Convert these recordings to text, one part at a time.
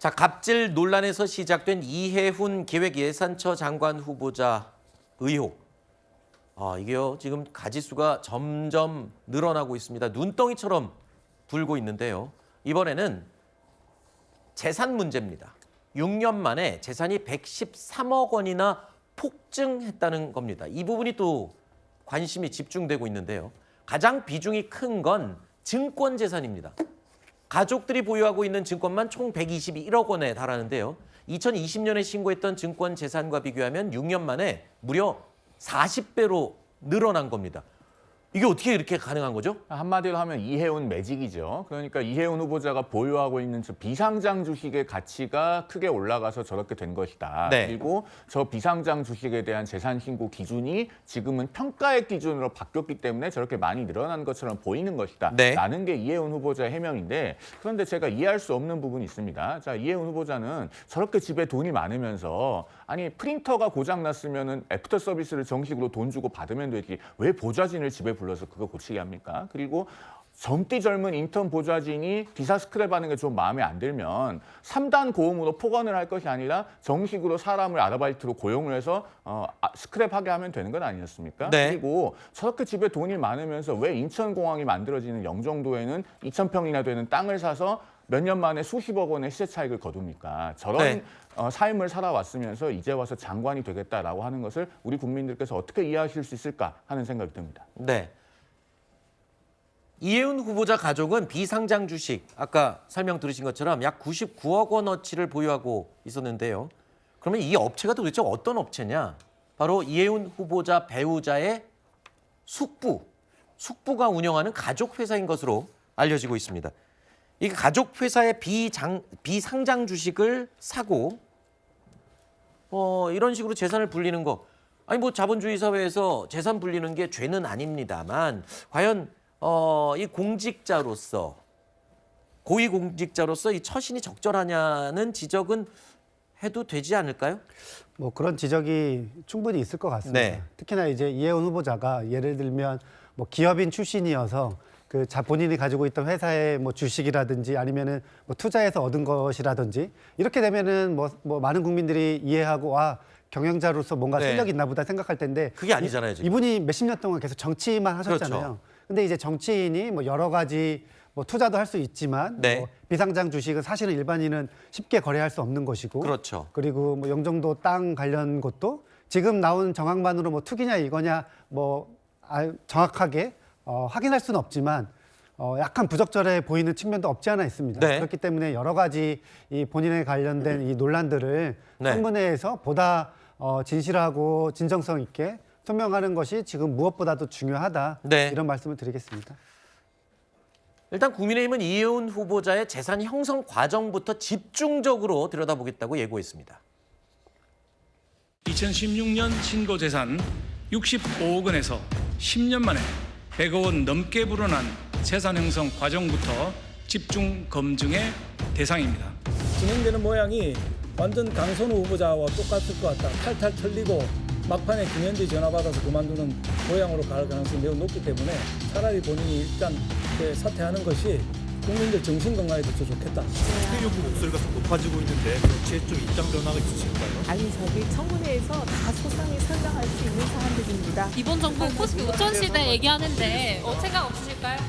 자, 갑질 논란에서 시작된 이해훈 기획예산처 장관 후보자 의혹. 이게요, 지금 가지수가 점점 늘어나고 있습니다. 눈덩이처럼 불고 있는데요. 이번에는 재산 문제입니다. 6년 만에 재산이 113억 원이나 폭증했다는 겁니다. 이 부분이 또 관심이 집중되고 있는데요. 가장 비중이 큰 건 증권 재산입니다. 가족들이 보유하고 있는 증권만 총 121억 원에 달하는데요. 2020년에 신고했던 증권 재산과 비교하면 6년 만에 무려 40배로 늘어난 겁니다. 이게 어떻게 이렇게 가능한 거죠? 한마디로 하면 이해운 매직이죠. 그러니까 이해운 후보자가 보유하고 있는 저 비상장 주식의 가치가 크게 올라가서 저렇게 된 것이다. 네. 그리고 저 비상장 주식에 대한 재산 신고 기준이 지금은 평가액 기준으로 바뀌었기 때문에 저렇게 많이 늘어난 것처럼 보이는 것이다. 네. 라는 게 이해운 후보자의 해명인데, 그런데 제가 이해할 수 없는 부분이 있습니다. 자, 이해운 후보자는 저렇게 집에 돈이 많으면서 아니 프린터가 고장 났으면은 애프터 서비스를 정식으로 돈 주고 받으면 되지 왜 보좌진을 집에 불러서 그거 고치게 합니까? 그리고 젊디 젊은 인턴 보좌진이 기사 스크랩하는 게 좀 마음에 안 들면 3단 고음으로 폭언을 할 것이 아니라 정식으로 사람을 아르바이트로 고용을 해서 스크랩하게 하면 되는 건 아니었습니까? 네. 그리고 저렇게 집에 돈이 많으면서 왜 인천공항이 만들어지는 영종도에는 2,000평이나 되는 땅을 사서 몇 년 만에 수십억 원의 시세 차익을 거둡니까? 저런 네. 삶을 살아왔으면서 이제 와서 장관이 되겠다라고 하는 것을 우리 국민들께서 어떻게 이해하실 수 있을까 하는 생각이 듭니다. 네. 이해훈 후보자 가족은 비상장 주식, 아까 설명 들으신 것처럼 약 99억 원어치를 보유하고 있었는데요. 그러면 이 업체가 도대체 어떤 업체냐? 바로 이해훈 후보자 배우자의 숙부가 운영하는 가족회사인 것으로 알려지고 있습니다. 이 가족회사의 비상장 주식을 사고 이런 식으로 재산을 불리는 거. 아니 뭐 자본주의 사회에서 재산 불리는 게 죄는 아닙니다만 과연 이 공직자로서 고위공직자로서 이 처신이 적절하냐는 지적은 해도 되지 않을까요? 뭐 그런 지적이 충분히 있을 것 같습니다. 네. 특히나 이제 이해훈 후보자가 예를 들면 뭐 기업인 출신이어서 본인이 가지고 있던 회사의 뭐 주식이라든지 아니면은 뭐 투자해서 얻은 것이라든지 이렇게 되면은 뭐 많은 국민들이 이해하고 경영자로서 뭔가 네. 실력이 있나 보다 생각할 텐데 그게 아니잖아요, 지금. 이분이 몇십 년 동안 계속 정치만 하셨잖아요. 그렇죠. 근데 이제 정치인이 뭐 여러 가지 뭐 투자도 할 수 있지만 네. 뭐 비상장 주식은 사실은 일반인은 쉽게 거래할 수 없는 것이고 그렇죠. 그리고 뭐 영종도 땅 관련 것도 지금 나온 정황만으로 뭐 투기냐 이거냐 정확하게 확인할 수는 없지만 약간 부적절해 보이는 측면도 없지 않아 있습니다. 네. 그렇기 때문에 여러 가지 이 본인에 관련된 이 논란들을 네. 청문회에서 보다 진실하고 진정성 있게 소명하는 것이 지금 무엇보다도 중요하다. 네. 이런 말씀을 드리겠습니다. 일단 국민의힘은 이해훈 후보자의 재산 형성 과정부터 집중적으로 들여다보겠다고 예고했습니다. 2016년 신고 재산 65억 원에서 10년 만에 100억 원 넘게 불어난 재산 형성 과정부터 집중 검증의 대상입니다. 진행되는 모양이 완전 강선우 후보자와 똑같을 것 같다. 탈탈 털리고 막판에 김현지 전화받아서 그만두는 모양으로 갈 가능성이 매우 높기 때문에 차라리 본인이 일단 사퇴하는 것이 국민들 정신건강에도 더 좋겠다. 사퇴 여부 목소리가 좀 높아지고 있는데 정치에 좀 입장 변화가 있으실까요? 아니 저기 청문회에서 다 소상히 설명할 수 있는 사안들입니다. 이번 정부 코스피 우천 시대 얘기하는데 생각 없으실까요?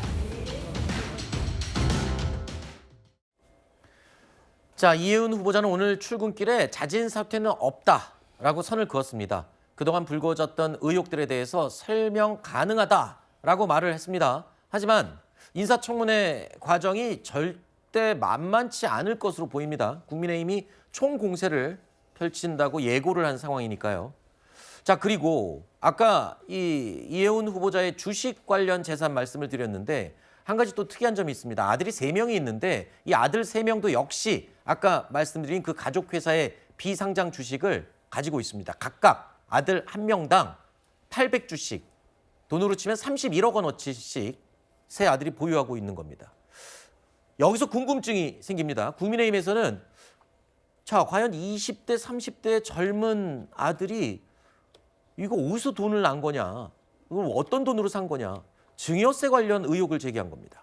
자, 이해훈 후보자는 오늘 출근길에 자진 사퇴는 없다라고 선을 그었습니다. 그동안 불거졌던 의혹들에 대해서 설명 가능하다라고 말을 했습니다. 하지만 인사청문회 과정이 절대 만만치 않을 것으로 보입니다. 국민의힘이 총공세를 펼친다고 예고를 한 상황이니까요. 자, 그리고 아까 이해훈 후보자의 주식 관련 재산 말씀을 드렸는데 한 가지 또 특이한 점이 있습니다. 아들이 3명이 있는데 이 아들 3명도 역시 아까 말씀드린 그 가족회사의 비상장 주식을 가지고 있습니다. 각각 아들 1명당 800주씩, 돈으로 치면 31억 원어치씩 세 아들이 보유하고 있는 겁니다. 여기서 궁금증이 생깁니다. 국민의힘에서는 자, 과연 20대, 30대 젊은 아들이 이거 어디서 돈을 난 거냐? 이걸 어떤 돈으로 산 거냐? 증여세 관련 의혹을 제기한 겁니다.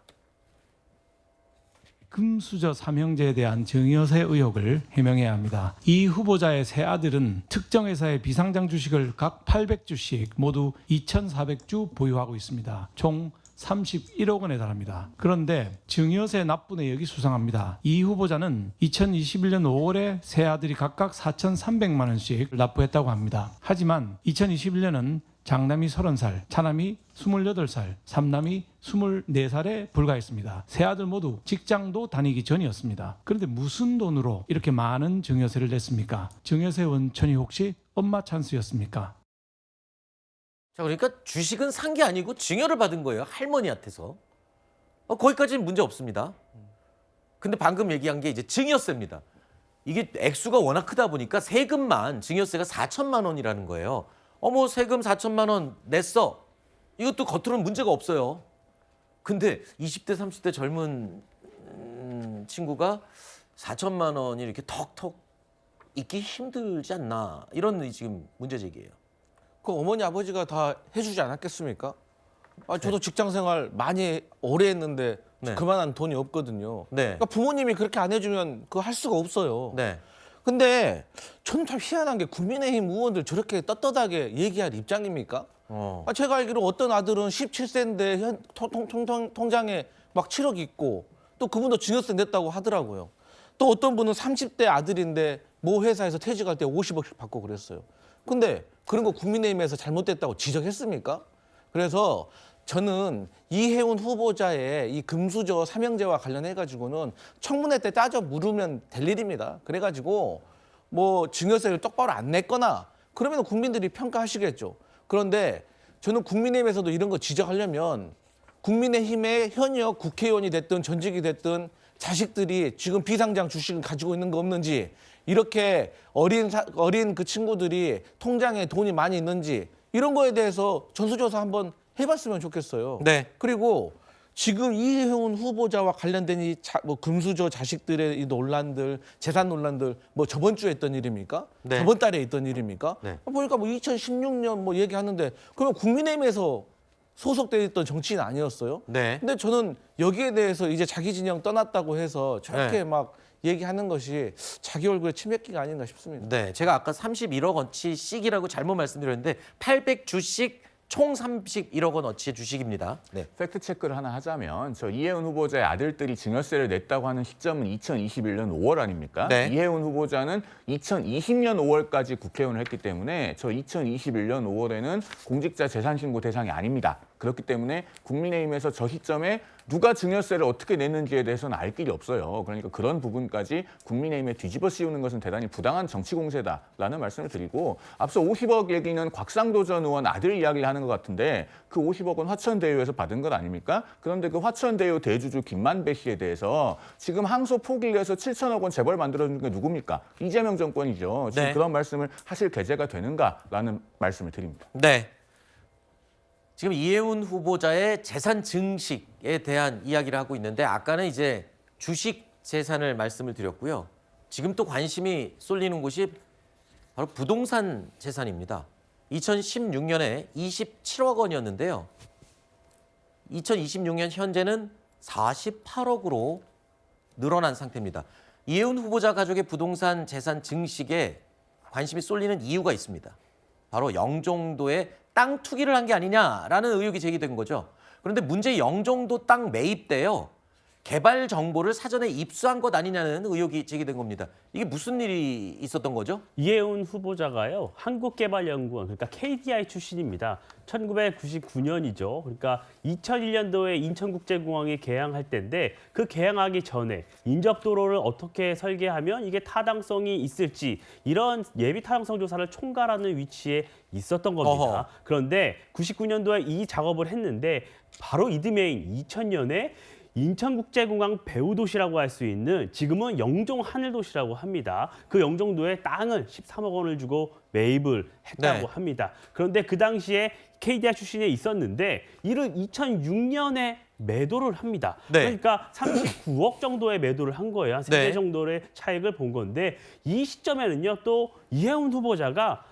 금수저 삼형제에 대한 증여세 의혹을 해명해야 합니다. 이 후보자의 세 아들은 특정 회사의 비상장 주식을 각 800주씩 모두 2,400주 보유하고 있습니다. 총 31억 원에 달합니다. 그런데 증여세 납부 내역이 수상합니다. 이 후보자는 2021년 5월에 세 아들이 각각 4,300만 원씩 납부했다고 합니다. 하지만 2021년은 장남이 30살, 차남이 28살, 삼남이 24살에 불과했습니다. 세 아들 모두 직장도 다니기 전이었습니다. 그런데 무슨 돈으로 이렇게 많은 증여세를 냈습니까? 증여세 원천이 혹시 엄마 찬스였습니까? 자, 그러니까 주식은 산 게 아니고 증여를 받은 거예요. 할머니한테서. 거기까지는 문제 없습니다. 근데 방금 얘기한 게 이제 증여세입니다. 이게 액수가 워낙 크다 보니까 세금만 증여세가 4천만 원이라는 거예요. 어머, 세금 4천만 원 냈어. 이것도 겉으로는 문제가 없어요. 근데 20대, 30대 젊은 친구가 4천만 원이 이렇게 턱턱 있기 힘들지 않나. 이런 지금 문제 제기예요. 그 어머니 아버지가 다 해주지 않았겠습니까? 저도 직장 생활 많이 오래 했는데 네. 그만한 돈이 없거든요. 네. 그러니까 부모님이 그렇게 안 해주면 그거 할 수가 없어요. 네. 근데 저는 참 희한한 게 국민의힘 의원들 저렇게 떳떳하게 얘기할 입장입니까? 제가 알기로 어떤 아들은 17세인데 통장에 막 7억 있고 또 그분도 증여세 냈다고 하더라고요. 또 어떤 분은 30대 아들인데 모 회사에서 퇴직할 때 50억씩 받고 그랬어요. 근데 그런 거 국민의힘에서 잘못됐다고 지적했습니까? 그래서 저는 이해운 후보자의 이 금수저 삼형제와 관련해가지고는 청문회 때 따져 물으면 될 일입니다. 그래가지고 뭐 증여세를 똑바로 안 냈거나 그러면 국민들이 평가하시겠죠. 그런데 저는 국민의힘에서도 이런 거 지적하려면 국민의힘의 현역 국회의원이 됐든 전직이 됐든 자식들이 지금 비상장 주식을 가지고 있는 거 없는지 이렇게 어린 그 친구들이 통장에 돈이 많이 있는지 이런 거에 대해서 전수조사 한번 해봤으면 좋겠어요. 네. 그리고 지금 이해운 후보자와 관련된 이 뭐 금수저 자식들의 이 논란들, 재산 논란들 뭐 저번 주에 있던 일입니까? 네. 저번 달에 있던 일입니까? 네. 보니까 뭐 2016년 뭐 얘기하는데 그러면 국민의힘에서 소속돼 있던 정치인 아니었어요? 네. 근데 저는 여기에 대해서 이제 자기 진영 떠났다고 해서 저렇게 네. 막 얘기하는 것이 자기 얼굴에 치맥기가 아닌가 싶습니다. 네, 제가 아까 31억 원치씩이라고 잘못 말씀드렸는데 800주씩 총 31억 원어치의 주식입니다. 네. 팩트 체크를 하나 하자면 저 이해운 후보자의 아들들이 증여세를 냈다고 하는 시점은 2021년 5월 아닙니까? 네. 이해운 후보자는 2020년 5월까지 국회의원을 했기 때문에 저 2021년 5월에는 공직자 재산신고 대상이 아닙니다. 그렇기 때문에 국민의힘에서 저 시점에 누가 증여세를 어떻게 냈는지에 대해서는 알 길이 없어요. 그러니까 그런 부분까지 국민의힘에 뒤집어 씌우는 것은 대단히 부당한 정치 공세다라는 말씀을 드리고 앞서 50억 얘기는 곽상도 전 의원 아들 이야기를 하는 것 같은데 그 50억은 화천대유에서 받은 것 아닙니까? 그런데 그 화천대유 대주주 김만배 씨에 대해서 지금 항소 포기를 해서 7천억 원 재벌 만들어준 게 누굽니까? 이재명 정권이죠. 지금 네. 그런 말씀을 하실 계제가 되는가라는 말씀을 드립니다. 네. 지금 이해운 후보자의 재산 증식에 대한 이야기를 하고 있는데 아까는 이제 주식 재산을 말씀을 드렸고요. 지금 또 관심이 쏠리는 곳이 바로 부동산 재산입니다. 2016년에 27억 원이었는데요. 2026년 현재는 48억으로 늘어난 상태입니다. 이해운 후보자 가족의 부동산 재산 증식에 관심이 쏠리는 이유가 있습니다. 바로 영종도에 땅 투기를 한 게 아니냐라는 의혹이 제기된 거죠. 그런데 문제 영종도 땅 매입 때요. 개발 정보를 사전에 입수한 것 아니냐는 의혹이 제기된 겁니다. 이게 무슨 일이 있었던 거죠? 이해운 후보자가요. 한국개발연구원 그러니까 KDI 출신입니다. 1999년이죠. 그러니까 2001년도에 인천국제공항이 개항할 때인데 그 개항하기 전에 인접도로를 어떻게 설계하면 이게 타당성이 있을지 이런 예비 타당성 조사를 총괄하는 위치에 있었던 겁니다. 어허. 그런데 99년도에 이 작업을 했는데 바로 이듬해인 2000년에 인천국제공항 배후도시라고 할 수 있는 지금은 영종하늘도시라고 합니다. 그 영종도에 땅을 13억 원을 주고 매입을 했다고 네. 합니다. 그런데 그 당시에 KDI 출신에 있었는데 이를 2006년에 매도를 합니다. 네. 그러니까 39억 정도의 매도를 한 거예요. 한 3배 네. 정도의 차익을 본 건데 이 시점에는요. 또 이해운 후보자가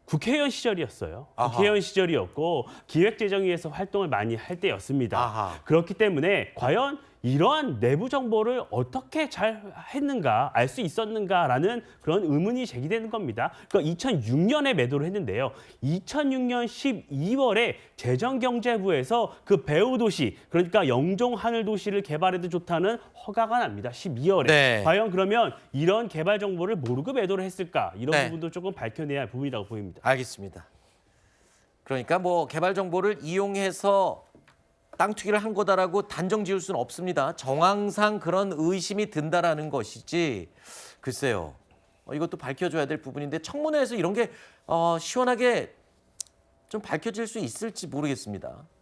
국회의원 시절이었어요. 아하. 국회의원 시절이었고 기획재정위에서 활동을 많이 할 때였습니다. 아하. 그렇기 때문에 과연 이러한 내부 정보를 어떻게 잘 했는가, 알 수 있었는가라는 그런 의문이 제기되는 겁니다. 그러니까 2006년에 매도를 했는데요. 2006년 12월에 재정경제부에서 그 배후도시, 그러니까 영종 하늘도시를 개발해도 좋다는 허가가 납니다. 12월에. 네. 과연 그러면 이런 개발 정보를 모르고 매도를 했을까? 이런 네. 부분도 조금 밝혀내야 할 부분이라고 보입니다. 알겠습니다. 그러니까 뭐 개발 정보를 이용해서 땅 투기를 한 거다라고 단정 지을 수는 없습니다. 정황상 그런 의심이 든다라는 것이지. 글쎄요. 이것도 밝혀줘야 될 부분인데 청문회에서 이런 게 시원하게 좀 밝혀질 수 있을지 모르겠습니다.